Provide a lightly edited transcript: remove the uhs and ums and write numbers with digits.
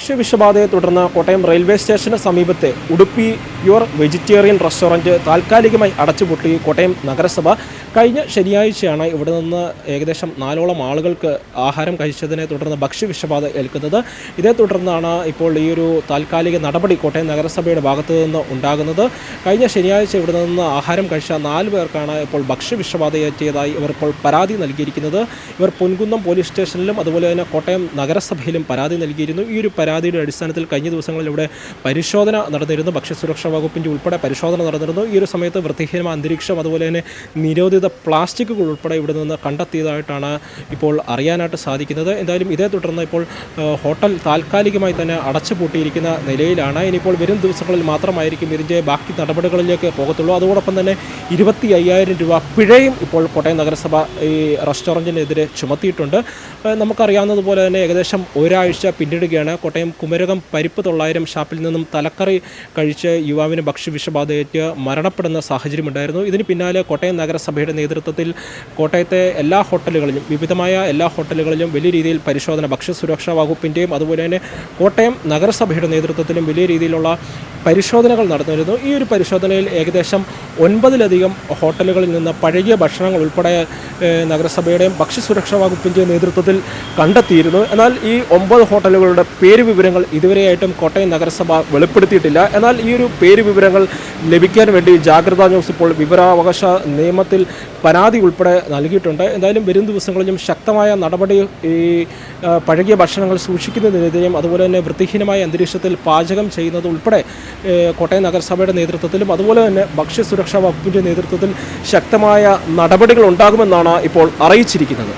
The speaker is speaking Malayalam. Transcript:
ഭക്ഷ്യവിഷബാധയെ തുടർന്ന് കോട്ടയം റെയിൽവേ സ്റ്റേഷന് സമീപത്തെ ഉടുപ്പി പ്യുവർ വെജിറ്റേറിയൻ റെസ്റ്റോറൻറ്റ് താൽക്കാലികമായി അടച്ചുപൂട്ടി കോട്ടയം നഗരസഭ. കഴിഞ്ഞ ശനിയാഴ്ചയാണ് ഇവിടെ നിന്ന് ഏകദേശം 4ഓളം ആളുകൾക്ക് ആഹാരം കഴിച്ചതിനെ തുടർന്ന് ഭക്ഷ്യവിഷബാധ ഏൽക്കുന്നത്. ഇതേ തുടർന്നാണ് ഇപ്പോൾ ഈ ഒരു താൽക്കാലിക നടപടി കോട്ടയം നഗരസഭയുടെ ഭാഗത്തു നിന്ന് ഉണ്ടാകുന്നത്. കഴിഞ്ഞ ശനിയാഴ്ച ഇവിടെ നിന്ന് ആഹാരം കഴിച്ച 4 പേർക്കാണ് ഇപ്പോൾ ഭക്ഷ്യവിഷബാധയേറ്റതായി ഇവർ ഇപ്പോൾ പരാതി നൽകിയിരിക്കുന്നത്. ഇവർ പൊൻകുന്നം പോലീസ് സ്റ്റേഷനിലും അതുപോലെ തന്നെ കോട്ടയം നഗരസഭയിലും പരാതി നൽകിയിരുന്നു. ഈ ഒരു പരാതിയുടെ അടിസ്ഥാനത്തിൽ കഴിഞ്ഞ ദിവസങ്ങളിൽ ഇവിടെ പരിശോധന നടന്നിരുന്നു. ഭക്ഷ്യസുരക്ഷാ വകുപ്പിൻ്റെ ഉൾപ്പെടെ പരിശോധന നടന്നിരുന്നു. ഈ ഒരു സമയത്ത് വൃത്തിഹീനമായ അന്തരീക്ഷം അതുപോലെ തന്നെ നിരോധിത പ്ലാസ്റ്റിക്കുകൾ ഉൾപ്പെടെ ഇവിടെ നിന്ന് കണ്ടെത്തിയതായിട്ടാണ് ഇപ്പോൾ അറിയാനായിട്ട് സാധിക്കുന്നത്. എന്തായാലും ഇതേ തുടർന്ന് ഇപ്പോൾ ഹോട്ടൽ താൽക്കാലികമായി തന്നെ അടച്ചുപൂട്ടിയിരിക്കുന്ന നിലയിലാണ്. ഇനിയിപ്പോൾ വരും ദിവസങ്ങളിൽ മാത്രമായിരിക്കും ഇതിൻ്റെ ബാക്കി നടപടികളിലേക്ക് പോകത്തുള്ളൂ. അതോടൊപ്പം തന്നെ 25,000 രൂപ പിഴയും ഇപ്പോൾ കോട്ടയം നഗരസഭ ഈ റെസ്റ്റോറൻറ്റിനെതിരെ ചുമത്തിയിട്ടുണ്ട്. നമുക്കറിയാവുന്നതുപോലെ തന്നെ ഏകദേശം ഒരാഴ്ച പിന്നിടുകയാണ്. കോട്ടയം കുമരകം പരിപ്പ് 900 ഷാപ്പിൽ നിന്നും തലക്കറി കഴിച്ച് യുവാവിന് ഭക്ഷ്യവിഷബാധയേറ്റ് മരണപ്പെടുന്ന സാഹചര്യമുണ്ടായിരുന്നു. ഇതിന് പിന്നാലെ കോട്ടയം നഗരസഭയുടെ നേതൃത്വത്തിൽ കോട്ടയത്തെ എല്ലാ ഹോട്ടലുകളിലും വിവിധമായ എല്ലാ ഹോട്ടലുകളിലും വലിയ രീതിയിൽ പരിശോധന ഭക്ഷ്യസുരക്ഷാ വകുപ്പിൻ്റെയും അതുപോലെ തന്നെ കോട്ടയം നഗരസഭയുടെ നേതൃത്വത്തിലും വലിയ രീതിയിലുള്ള പരിശോധനകൾ നടന്നിരുന്നു. ഈ ഒരു പരിശോധനയിൽ ഏകദേശം 9ലധികം ഹോട്ടലുകളിൽ നിന്ന് പഴകിയ ഭക്ഷണങ്ങൾ ഉൾപ്പെടെ നഗരസഭയുടെയും ഭക്ഷ്യസുരക്ഷാ വകുപ്പിൻ്റെ നേതൃത്വത്തിൽ കണ്ടെത്തിയിരുന്നു. എന്നാൽ ഈ 9 ഹോട്ടലുകളുടെ പേര് വിവരങ്ങൾ ഇതുവരെയായിട്ടും കോട്ടയം നഗരസഭ വെളിപ്പെടുത്തിയിട്ടില്ല. എന്നാൽ ഈ ഒരു പേര് വിവരങ്ങൾ ലഭിക്കാൻ വേണ്ടി ജാഗ്രതാ ന്യൂസ് ഇപ്പോൾ വിവരാവകാശ നിയമത്തിൽ പരാതി ഉൾപ്പെടെ നൽകിയിട്ടുണ്ട്. എന്തായാലും വരും ദിവസങ്ങളിലും ശക്തമായ നടപടി ഈ പഴകിയ ഭക്ഷണങ്ങൾ സൂക്ഷിക്കുന്നതിനെതിരെയും അതുപോലെ തന്നെ വൃത്തിഹീനമായ അന്തരീക്ഷത്തിൽ പാചകം ചെയ്യുന്നത് ഉൾപ്പെടെ കോട്ടയം നഗരസഭയുടെ നേതൃത്വത്തിലും അതുപോലെ തന്നെ ഭക്ഷ്യസുരക്ഷാ വകുപ്പിൻ്റെ നേതൃത്വത്തിൽ ശക്തമായ നടപടികൾ ഉണ്ടാകുമെന്നാണ് ഇപ്പോൾ അറിയിച്ചിരിക്കുന്നത്.